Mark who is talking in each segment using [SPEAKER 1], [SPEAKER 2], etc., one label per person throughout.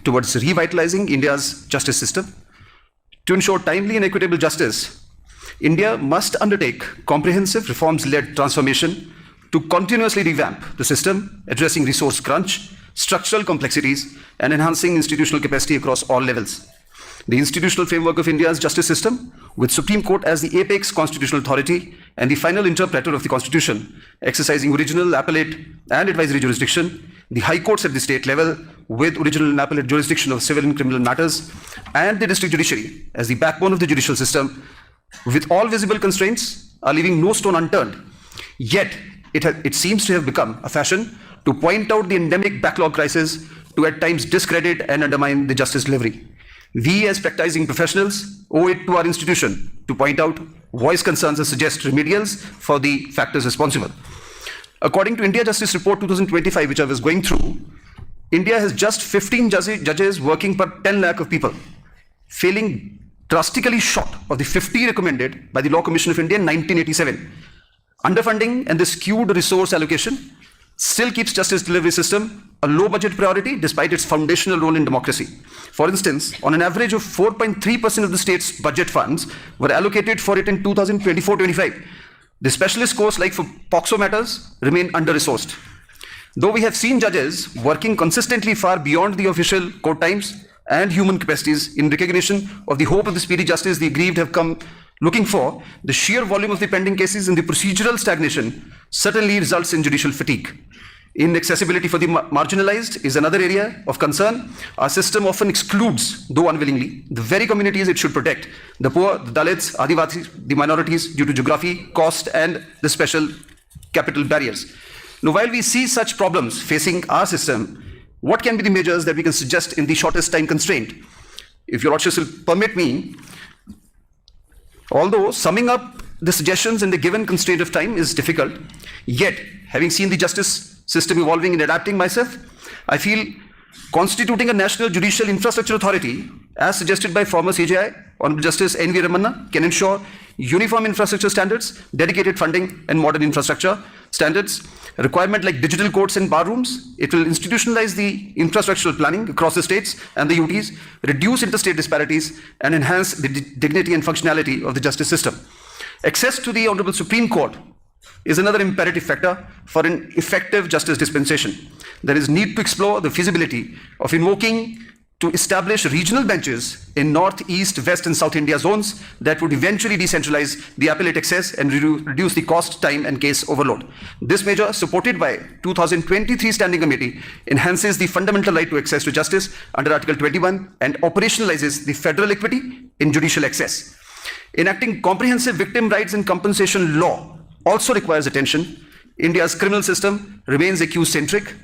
[SPEAKER 1] towards revitalizing India's justice system. To ensure timely and equitable justice, India must undertake comprehensive reforms-led transformation to continuously revamp the system, addressing resource crunch, structural complexities, and enhancing institutional capacity across all levels. The institutional framework of India's justice system, with Supreme Court as the apex constitutional authority and the final interpreter of the Constitution, exercising original, appellate, and advisory jurisdiction, the High Courts at the state level, with original and appellate jurisdiction of civil and criminal matters, and the district judiciary as the backbone of the judicial system, with all visible constraints, are leaving no stone unturned. Yet, it seems to have become a fashion to point out the endemic backlog crisis, to at times discredit and undermine the justice delivery. We as practicing professionals owe it to our institution to point out, voice concerns, and suggest remedials for the factors responsible. According to India Justice Report 2025, which I was going through, India has just 15 judges working per 10 lakh of people, falling drastically short of the 50 recommended by the Law Commission of India in 1987. Underfunding and the skewed resource allocation still keeps justice delivery system a low budget priority despite its foundational role in democracy. For instance, on an average of 4.3% of the state's budget funds were allocated for it in 2024-25. The specialist courts like for POXO matters remain under-resourced. Though we have seen judges working consistently far beyond the official court times and human capacities in recognition of the hope of the speedy justice the aggrieved have come looking for, the sheer volume of the pending cases and the procedural stagnation certainly results in judicial fatigue. Inaccessibility for the marginalized is another area of concern. Our system often excludes, though unwillingly, the very communities it should protect: the poor, the Dalits, Adivasis, the minorities, due to geography, cost, and the special capital barriers. Now, while we see such problems facing our system, what can be the measures that we can suggest in the shortest time constraint? If your lordships will permit me, although summing up the suggestions in the given constraint of time is difficult, yet, having seen the justice system evolving and adapting myself, I feel constituting a national judicial infrastructure authority, as suggested by former CJI, Honorable Justice N.V. Ramanna, can ensure uniform infrastructure standards, dedicated funding, and modern infrastructure standards. A requirement like digital courts and bar rooms, it will institutionalize the infrastructural planning across the states and the UTs, reduce interstate disparities, and enhance the dignity and functionality of the justice system. Access to the Honorable Supreme Court is another imperative factor for an effective justice dispensation. There is need to explore the feasibility of invoking to establish regional benches in North, East, West, and South India zones that would eventually decentralize the appellate access and reduce the cost, time, and case overload. This measure, supported by 2023 Standing Committee, enhances the fundamental right to access to justice under Article 21 and operationalizes the federal equity in judicial access. Enacting comprehensive victim rights and compensation law also requires attention. India's criminal system remains accused-centric.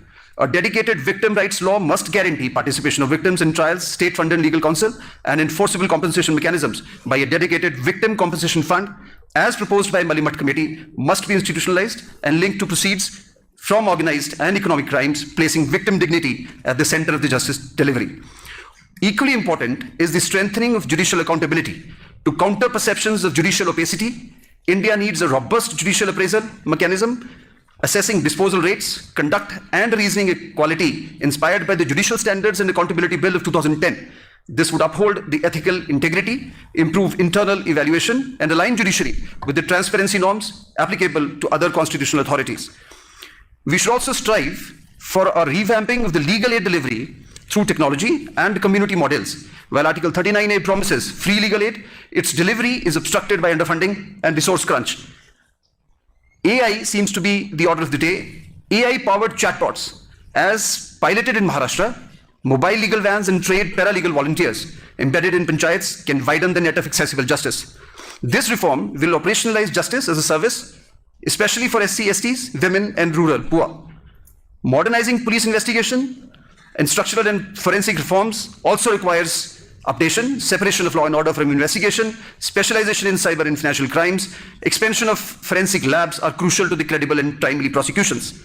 [SPEAKER 1] A dedicated victim rights law must guarantee participation of victims in trials, state-funded legal counsel, and enforceable compensation mechanisms by a dedicated victim compensation fund, as proposed by Malimat Committee, must be institutionalized and linked to proceeds from organized and economic crimes, placing victim dignity at the center of the justice delivery. Equally important is the strengthening of judicial accountability. To counter perceptions of judicial opacity, India needs a robust judicial appraisal mechanism, assessing disposal rates, conduct, and reasoning quality inspired by the Judicial Standards and Accountability Bill of 2010. This would uphold the ethical integrity, improve internal evaluation, and align judiciary with the transparency norms applicable to other constitutional authorities. We should also strive for a revamping of the legal aid delivery through technology and community models. While Article 39A promises free legal aid, its delivery is obstructed by underfunding and resource crunch. AI seems to be the order of the day. AI-powered chatbots, as piloted in Maharashtra, mobile legal vans and trained paralegal volunteers embedded in panchayats can widen the net of accessible justice. This reform will operationalize justice as a service, especially for SC, STs, women, and rural poor. Modernizing police investigation and structural and forensic reforms also requires updation, separation of law and order from investigation, specialization in cyber and financial crimes, expansion of forensic labs are crucial to the credible and timely prosecutions.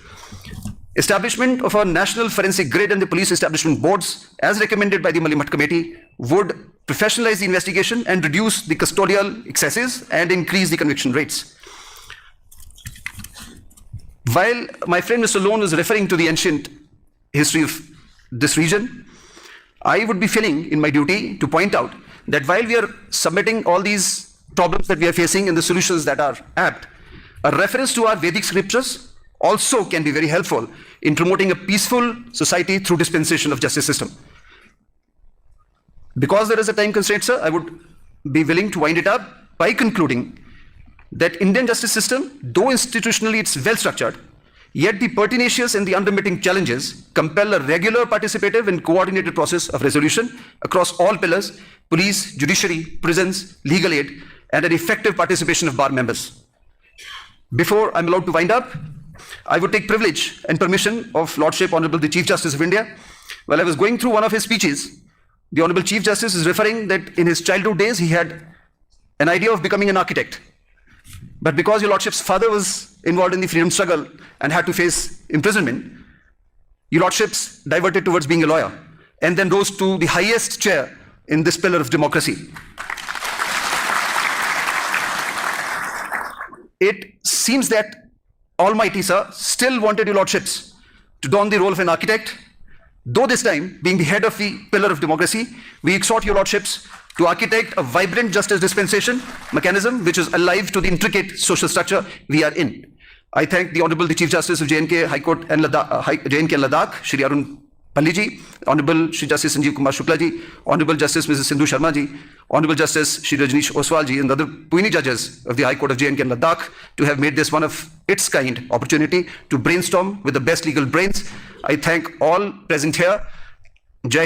[SPEAKER 1] Establishment of a national forensic grid and the police establishment boards, as recommended by the Malimat Committee, would professionalize the investigation and reduce the custodial excesses and increase the conviction rates. While my friend Mr. Lone is referring to the ancient history of this region, I would be feeling in my duty to point out that while we are submitting all these problems that we are facing and the solutions that are apt, a reference to our Vedic scriptures also can be very helpful in promoting a peaceful society through dispensation of justice system. Because there is a time constraint, sir, I would be willing to wind it up by concluding that Indian justice system, though institutionally it's well structured, yet the pertinacious and the unremitting challenges compel a regular, participative and coordinated process of resolution across all pillars: police, judiciary, prisons, legal aid, and an effective participation of bar members. Before I'm allowed to wind up, I would take privilege and permission of Lordship Honorable the Chief Justice of India. While I was going through one of his speeches, the Honorable Chief Justice is referring that in his childhood days he had an idea of becoming an architect. But because your Lordship's father was involved in the freedom struggle and had to face imprisonment, your Lordships diverted towards being a lawyer and then rose to the highest chair in this pillar of democracy. It seems that Almighty Sir still wanted your Lordships to don the role of an architect, though this time, being the head of the pillar of democracy, we exhort your Lordships to architect a vibrant justice dispensation mechanism which is alive to the intricate social structure we are in. I thank the Honorable the Chief Justice of J&K High Court and J&K and Ladakh, Shri Arun Palli Honorable Shri Justice Sanjeev Kumar Shukla ji, Honorable Justice Mrs. Sindhu Sharma ji, Honorable Justice Shri Rajneesh Oswal ji, and the other Puini judges of the High Court of J&K and Ladakh to have made this one of its kind opportunity to brainstorm with the best legal brains. I thank all present here. Jai